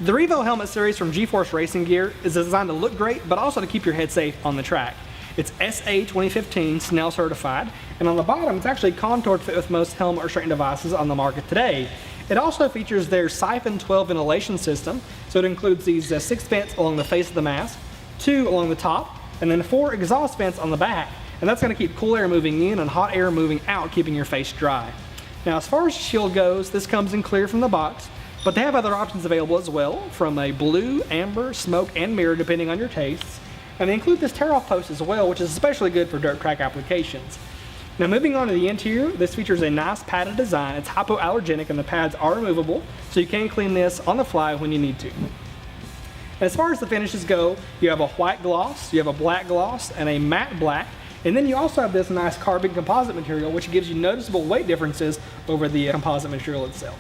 The REVO helmet series from G-Force Racing Gear is designed to look great, but also to keep your head safe on the track. It's SA 2015 Snell certified, and on the bottom it's actually contoured to fit with most helmet restraining devices on the market today. It also features their Siphon 12 ventilation system, so it includes these 6 vents along the face of the mask, 2 along the top, and then 4 exhaust vents on the back, and that's going to keep cool air moving in and hot air moving out, keeping your face dry. Now as far as the shield goes, this comes in clear from the box, but they have other options available as well, from a blue, amber, smoke, and mirror depending on your tastes. And they include this tear-off post as well, which is especially good for dirt track applications. Now moving on to the interior, this features a nice padded design. It's hypoallergenic and the pads are removable, so you can clean this on the fly when you need to. As far as the finishes go, you have a white gloss, you have a black gloss, and a matte black. And then you also have this nice carbon composite material, which gives you noticeable weight differences over the composite material itself.